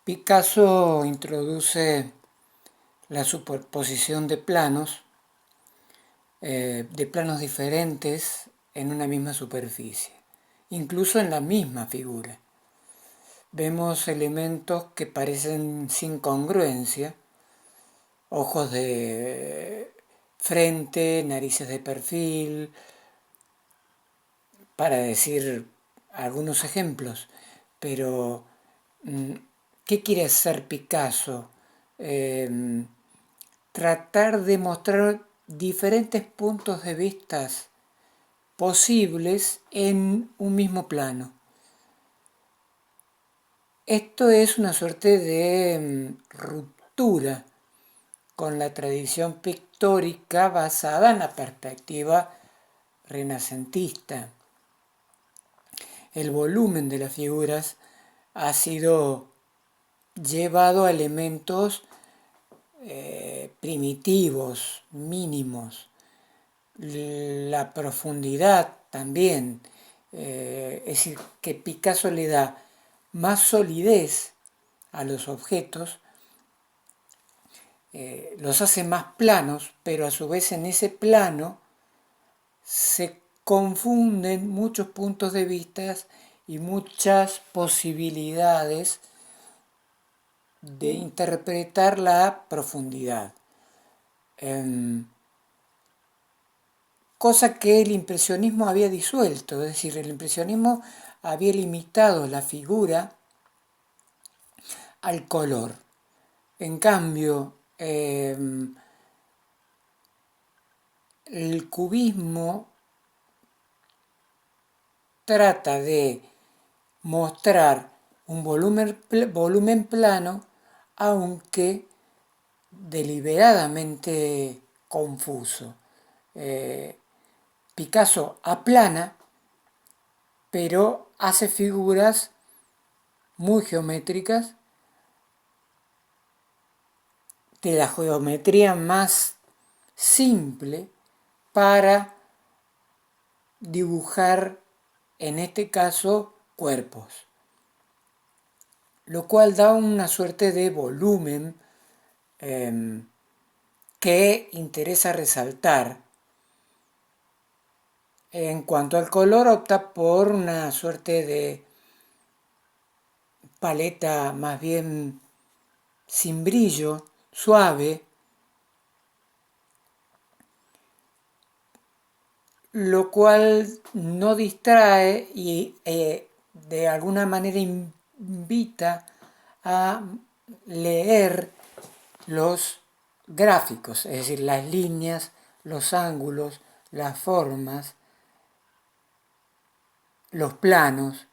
Picasso introduce la superposición de planos diferentes en una misma superficie, incluso en la misma figura. Vemos elementos que parecen sin congruencia, ojos de frente, narices de perfil, para decir algunos ejemplos, pero ¿qué quiere hacer Picasso? Tratar de mostrar diferentes puntos de vista posibles en un mismo plano. Esto es una suerte de ruptura con la tradición pictórica basada en la perspectiva renacentista. El volumen de las figuras ha sido llevado a elementos primitivos, mínimos. La profundidad también. Es decir, que Picasso le da más solidez a los objetos, los hace más planos, pero a su vez en ese plano se confunden muchos puntos de vista y muchas posibilidades de interpretar la profundidad. Cosa que el impresionismo había disuelto, es decir, el impresionismo había limitado la figura al color. En cambio, el cubismo trata de mostrar un volumen plano, aunque deliberadamente confuso. Picasso aplana, pero hace figuras muy geométricas, de la geometría más simple, para dibujar, en este caso, cuerpos, lo cual da una suerte de volumen que interesa resaltar. En cuanto al color, opta por una suerte de paleta más bien sin brillo, suave, lo cual no distrae y de alguna manera invita a leer los gráficos, es decir, las líneas, los ángulos, las formas, los planos.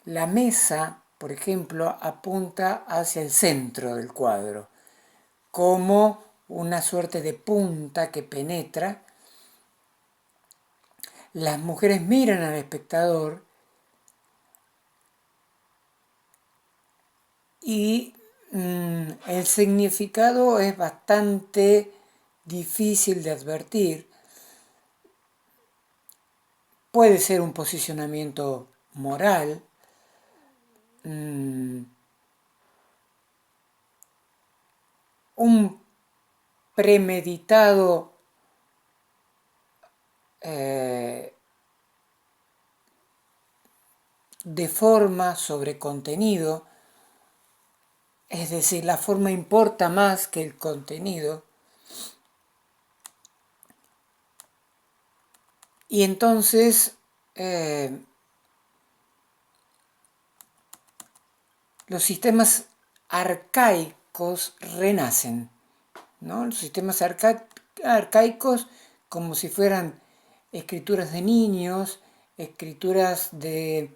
La mesa, por ejemplo, apunta hacia el centro del cuadro, como una suerte de punta que penetra. Las mujeres miran al espectador y el significado es bastante difícil de advertir. Puede ser un posicionamiento moral, un premeditado de forma sobre contenido, es decir, la forma importa más que el contenido. Y entonces los sistemas arcaicos renacen, ¿no? Los sistemas arcaicos como si fueran escrituras de niños, escrituras de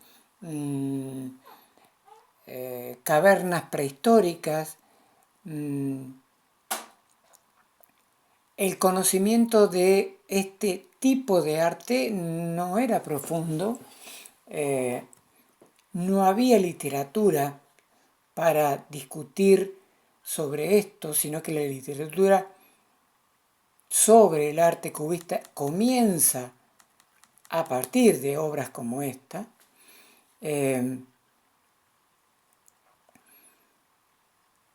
cavernas prehistóricas. El conocimiento de este tipo de arte no era profundo, no había literatura para discutir sobre esto, sino que la literatura sobre el arte cubista comienza a partir de obras como esta.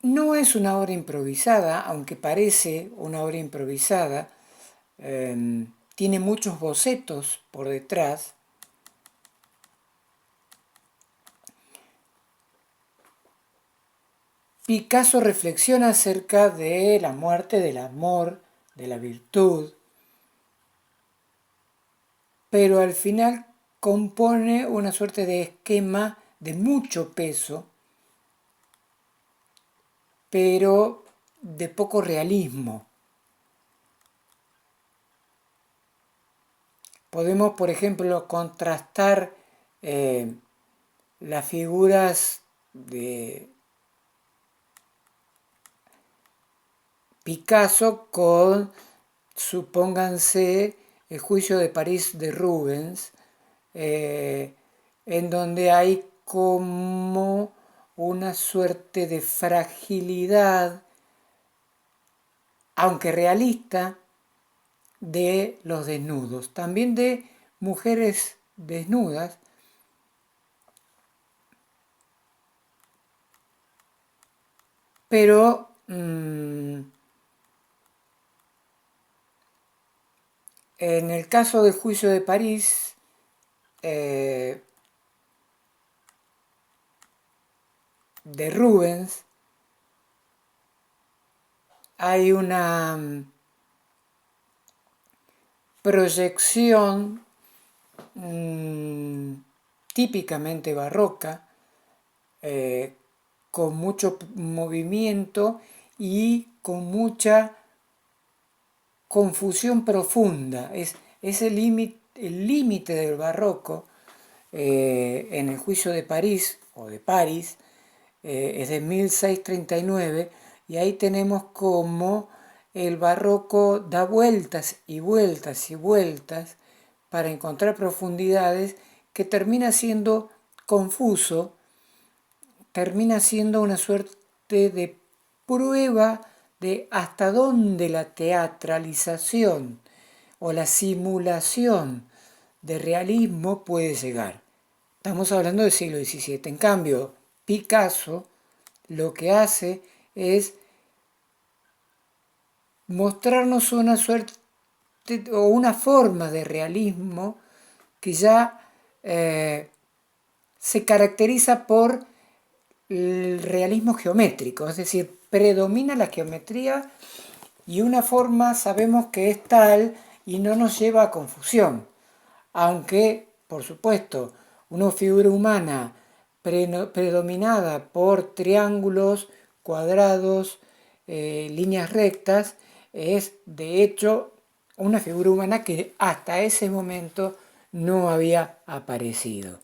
No es una obra improvisada, aunque parece una obra improvisada, tiene muchos bocetos por detrás. Picasso reflexiona acerca de la muerte, del amor, de la virtud, pero al final compone una suerte de esquema de mucho peso, pero de poco realismo. Podemos, por ejemplo, contrastar las figuras de Picasso con, supónganse, el Juicio de París de Rubens, en donde hay como una suerte de fragilidad, aunque realista, de los desnudos, también de mujeres desnudas, pero en el caso del Juicio de París, de Rubens, hay una proyección típicamente barroca, con mucho movimiento y con mucha confusión profunda. Es el límite del barroco en el Juicio de París, o de París, es de 1639, y ahí tenemos como el barroco da vueltas y vueltas y vueltas para encontrar profundidades, que termina siendo confuso, termina siendo una suerte de prueba de hasta dónde la teatralización o la simulación de realismo puede llegar. Estamos hablando del siglo XVII. En cambio, Picasso lo que hace es mostrarnos una suerte o una forma de realismo que ya se caracteriza por el realismo geométrico, es decir, predomina la geometría y una forma sabemos que es tal y no nos lleva a confusión, aunque, por supuesto, una figura humana predominada por triángulos, cuadrados, líneas rectas, es de hecho una figura humana que hasta ese momento no había aparecido.